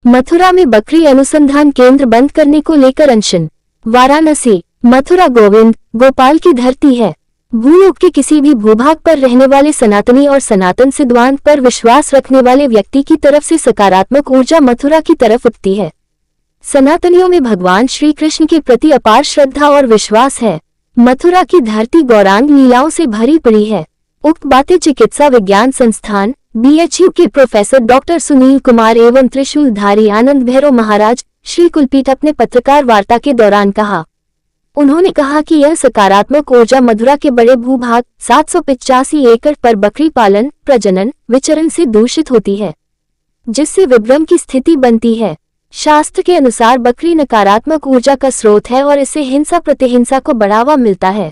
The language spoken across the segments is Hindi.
मथुरा में बकरी अनुसंधान केंद्र बंद करने को लेकर अनशन। वाराणसी। मथुरा गोविंद गोपाल की धरती है। भूलोक के किसी भी भूभाग पर रहने वाले सनातनी और सनातन सिद्धांत पर विश्वास रखने वाले व्यक्ति की तरफ से सकारात्मक ऊर्जा मथुरा की तरफ उठती है। सनातनियों में भगवान श्री कृष्ण के प्रति अपार श्रद्धा और विश्वास है। मथुरा की धरती गौरांग लीलाओं से भरी पड़ी है। उक्त बातें चिकित्सा विज्ञान संस्थान BHU के प्रोफेसर डॉक्टर सुनील कुमार एवं त्रिशूलधारी आनंद भैरव महाराज श्री कुलपीठ अपने पत्रकार वार्ता के दौरान कहा। उन्होंने कहा कि यह सकारात्मक ऊर्जा मथुरा के बड़े भूभाग 785 एकड़ पर बकरी पालन प्रजनन विचरण से दूषित होती है, जिससे विभ्रम की स्थिति बनती है। शास्त्र के अनुसार बकरी नकारात्मक ऊर्जा का स्रोत है और इससे हिंसा प्रतिहिंसा को बढ़ावा मिलता है।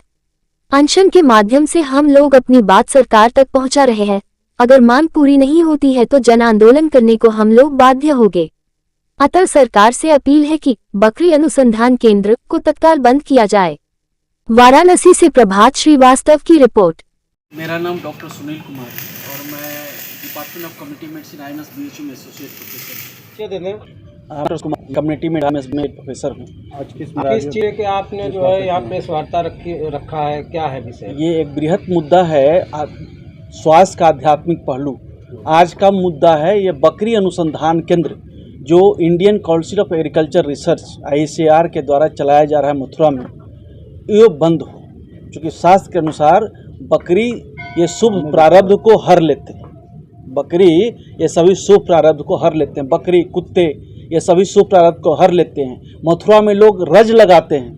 अनशन के माध्यम से हम लोग अपनी बात सरकार तक पहुंचा रहे हैं। अगर मांग पूरी नहीं होती है तो जन आंदोलन करने को हम लोग बाध्य होंगे। अतः सरकार से अपील है कि बकरी अनुसंधान केंद्र को तत्काल बंद किया जाए। वाराणसी से प्रभात श्रीवास्तव की रिपोर्ट। मेरा नाम डॉक्टर सुनील कुमार है और मैं department of community medicine INS BHU में एसोसिएट प्रोफेसर कम्युनिटी में प्रोफेसर हूँ। आज किस चीज़ के आपने जो है यहाँ पे वार्ता रखा है, क्या है विषय? ये एक बृहत मुद्दा है, स्वास्थ्य का आध्यात्मिक पहलू। आज का मुद्दा है ये बकरी अनुसंधान केंद्र जो Indian council of agriculture research ICAR के द्वारा चलाया जा रहा है मथुरा में, ये बंद हो। चूँकि शास्त्र के अनुसार बकरी ये शुभ प्रारब्ध को हर लेते हैं। बकरी ये सभी शुभ प्रारब्ध को हर लेते हैं। बकरी कुत्ते ये सभी शुभ प्रारब्ध को हर लेते हैं। मथुरा में लोग रज लगाते हैं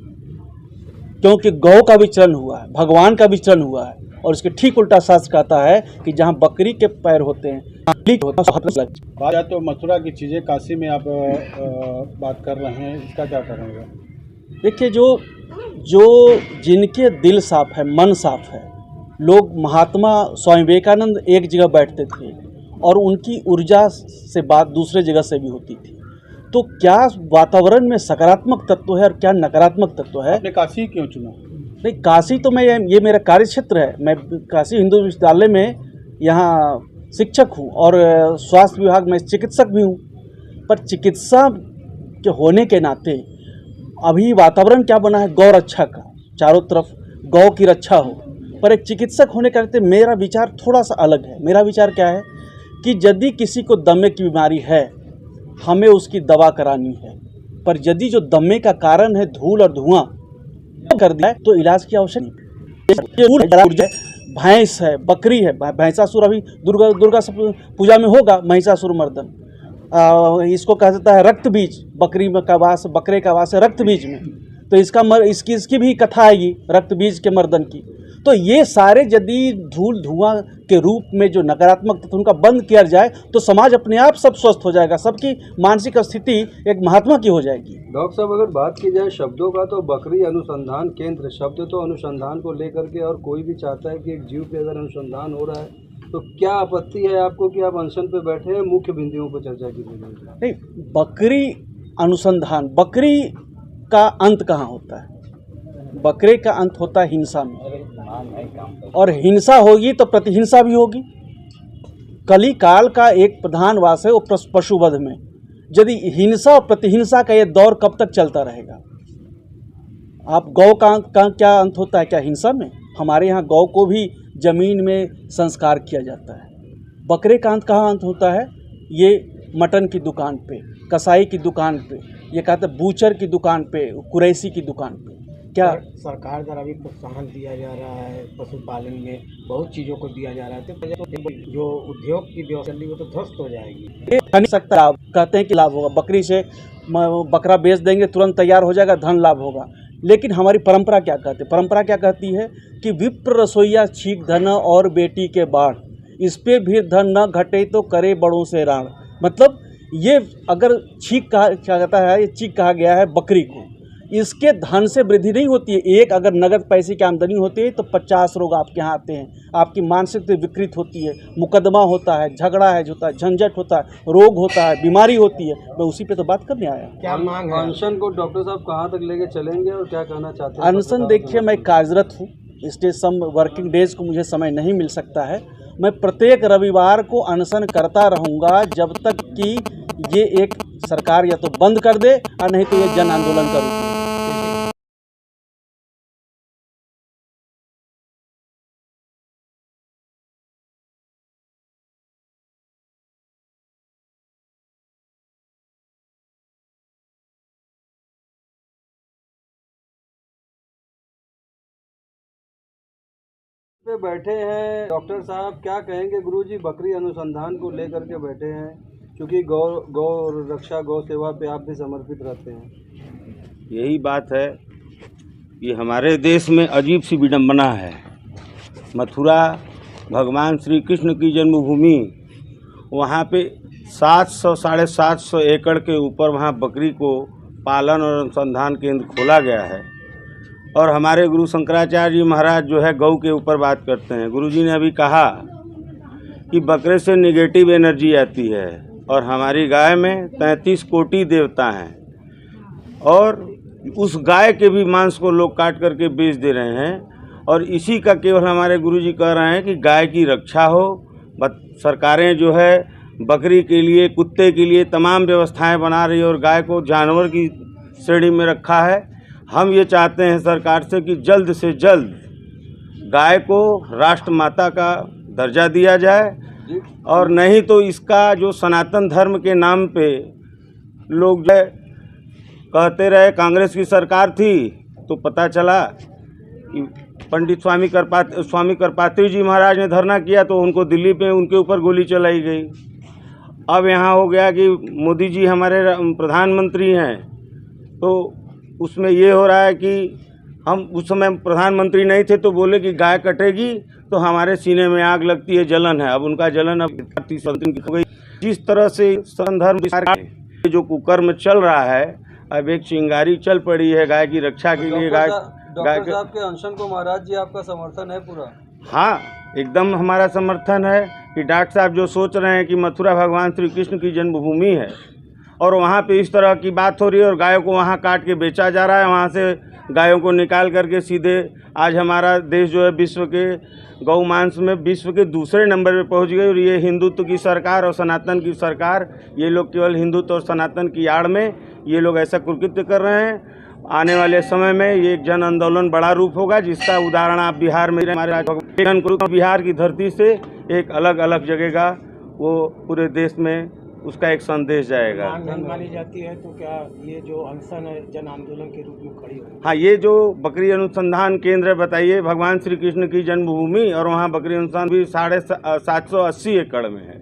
क्योंकि गौ का विचरण हुआ है, भगवान का विचरण हुआ है। और इसके ठीक उल्टा शास्त्र कहता है कि जहाँ बकरी के पैर होते हैं बात तो मथुरा की चीज़ें काशी में आप बात कर रहे हैं, इसका क्या करेंगे? देखिए, जो जिनके दिल साफ है, मन साफ है, लोग महात्मा स्वामी विवेकानंद एक जगह बैठते थे और उनकी ऊर्जा से बात दूसरे जगह से भी होती थी। तो क्या वातावरण में सकारात्मक तत्व है और क्या नकारात्मक तत्व है? आपने काशी क्यों चुना? नहीं, काशी तो मैं ये मेरा कार्य क्षेत्र है। मैं काशी हिंदू विश्वविद्यालय में यहाँ शिक्षक हूँ और स्वास्थ्य विभाग में चिकित्सक भी हूँ। पर चिकित्सा के होने के नाते अभी वातावरण क्या बना है गौ रक्षा का, चारों तरफ गौ की रक्षा हो। पर एक चिकित्सक होने के नाते मेरा विचार थोड़ा सा अलग है। मेरा विचार क्या है कि यदि किसी को दमे की बीमारी है, हमें उसकी दवा करानी है। पर यदि जो दमे का कारण है धूल और धुआं कर दिया तो इलाज की आवश्यकता नहीं। भैंस है, बकरी है, भैंसासुर अभी दुर्गा पूजा में होगा, महिषासुर मर्दन। इसको कहा जाता है रक्त बीज। बकरी का वास, बकरे का वास है रक्त बीज में, तो इसकी भी कथा आएगी रक्त बीज के मर्दन की। तो ये सारे यदि धूल धुआं के रूप में जो नकारात्मक तत्व उनका बंद किया जाए तो समाज अपने आप सब स्वस्थ हो जाएगा, सबकी मानसिक स्थिति एक महात्मा की हो जाएगी। डॉक्टर साहब, अगर बात की जाए शब्दों का तो बकरी अनुसंधान केंद्र शब्द तो अनुसंधान को लेकर के, और कोई भी चाहता है कि एक जीव पे अगर अनुसंधान हो रहा है तो क्या आपत्ति है आपको कि आप अनशन पे बैठे हैं? मुख्य बिंदुओं पर चर्चा की जाए। नहीं, बकरी अनुसंधान, बकरी का अंत कहाँ होता है? बकरे का अंत होता है हिंसा में, और हिंसा होगी तो प्रतिहिंसा भी होगी। कली काल का एक प्रधान वास है वो पशुवध में। यदि हिंसा और प्रतिहिंसा का ये दौर कब तक चलता रहेगा? आप गौ का क्या अंत होता है? क्या हिंसा में? हमारे यहाँ गौ को भी जमीन में संस्कार किया जाता है। बकरे का अंत कहाँ अंत होता है? ये मटन की दुकान पे, कसाई की दुकान पे, ये कहते हैं बूचर की दुकान पे, कुरैसी की दुकान पे। क्या सरकार द्वारा भी प्रोत्साहन दिया जा रहा है पशुपालन में, बहुत चीज़ों को दिया जा रहा है, तो जो उद्योग की व्यवस्था वो तो ध्वस्त हो जाएगी। नहीं सकता। कहते हैं कि लाभ होगा, बकरी से बकरा बेच देंगे तुरंत तैयार हो जाएगा, धन लाभ होगा। लेकिन हमारी परंपरा क्या कहती है? परंपरा क्या कहती है कि विप्र रसोईया छीक धन और बेटी के बाढ़, इस पे भी धन न घटे तो करे बड़ों से राण। मतलब ये अगर छीक कहा क्या कहता है, ये चीक कहा गया है बकरी को। इसके धन से वृद्धि नहीं होती है। एक अगर नगद पैसे की आमदनी होती है तो 50 रोग आपके यहाँ आते हैं, आपकी मानसिक विकृत होती है, मुकदमा होता है, झगड़ा है, होता है, झंझट होता है, रोग होता है, बीमारी होती है। मैं उसी पे तो बात करने आया। क्या मांग है? अनशन को डॉक्टर साहब कहाँ तक लेके चलेंगे और क्या कहना चाहते हैं? अनशन देखिए, मैं कार्यरत हूँ, इसलिए सम वर्किंग डेज को मुझे समय नहीं मिल सकता है। मैं प्रत्येक रविवार को अनशन करता रहूँगा जब तक कि ये एक सरकार या तो बंद कर दे और नहीं तो ये जन आंदोलन का रूप ले। पे बैठे हैं डॉक्टर साहब, क्या कहेंगे गुरुजी? बकरी अनुसंधान को लेकर के बैठे हैं, क्योंकि गौ रक्षा गौ सेवा पे आप भी समर्पित रहते हैं। यही बात है कि हमारे देश में अजीब सी विडंबना है। मथुरा भगवान श्री कृष्ण की जन्मभूमि, वहाँ पे 700 साढ़े 700 एकड़ के ऊपर वहाँ बकरी को पालन और अनुसंधान केंद्र खोला गया है। और हमारे गुरु शंकराचार्य जी महाराज जो है गौ के ऊपर बात करते हैं। गुरुजी ने अभी कहा कि बकरे से नेगेटिव एनर्जी आती है और हमारी गाय में 33 कोटि देवता हैं और उस गाय के भी मांस को लोग काट करके बेच दे रहे हैं। और इसी का केवल हमारे गुरुजी कह रहे हैं कि गाय की रक्षा हो। सरकारें जो है बकरी के लिए, कुत्ते के लिए तमाम व्यवस्थाएं बना रही है और गाय को जानवर की श्रेणी में रखा है। हम ये चाहते हैं सरकार से कि जल्द से जल्द गाय को राष्ट्र माता का दर्जा दिया जाए और नहीं तो इसका जो सनातन धर्म के नाम पे लोग जो कहते रहे कांग्रेस की सरकार थी तो पता चला कि पंडित स्वामी करपात्री जी महाराज ने धरना किया तो उनको दिल्ली पे उनके ऊपर गोली चलाई गई। अब यहाँ हो गया कि मोदी जी हमारे प्रधानमंत्री हैं तो उसमें ये हो रहा है कि हम उस समय प्रधानमंत्री नहीं थे तो बोले कि गाय कटेगी तो हमारे सीने में आग लगती है, जलन है। अब उनका जलन अब 30 दिन की हो गई। जिस तरह से धर्म जो कुकर्म चल रहा है, अब एक चिंगारी चल पड़ी है गाय की रक्षा के लिए। डॉक्टर साहब के अनशन को महाराज जी आपका समर्थन है पूरा? हाँ, एकदम हमारा समर्थन है कि डॉक्टर साहब जो सोच रहे हैं कि मथुरा भगवान श्री कृष्ण की जन्मभूमि है और वहाँ पे इस तरह की बात हो रही है और गायों को वहाँ काट के बेचा जा रहा है। वहाँ से गायों को निकाल करके सीधे आज हमारा देश जो है विश्व के गौ मांस में विश्व के दूसरे नंबर पे पहुँच गई। और ये हिंदुत्व की सरकार और सनातन की सरकार, ये लोग केवल हिंदुत्व और सनातन की आड़ में ये लोग ऐसा कुकृत्य कर रहे हैं। आने वाले समय में ये एक जन आंदोलन बड़ा रूप होगा जिसका उदाहरण आप बिहार में हमारे बिहार की धरती से एक अलग अलग जगह का वो पूरे देश में उसका एक संदेश जाएगा। मानी जाती है तो क्या ये जो अनशन है जन आंदोलन के रूप में खड़ी होगी? हाँ, ये जो बकरी अनुसंधान केंद्र बताइए भगवान श्री कृष्ण की जन्मभूमि और वहाँ बकरी अनुसंधान भी 780 एकड़ में है,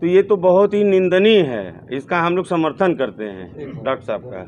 तो ये तो बहुत ही निंदनीय है। इसका हम लोग समर्थन करते हैं डॉक्टर साहब का।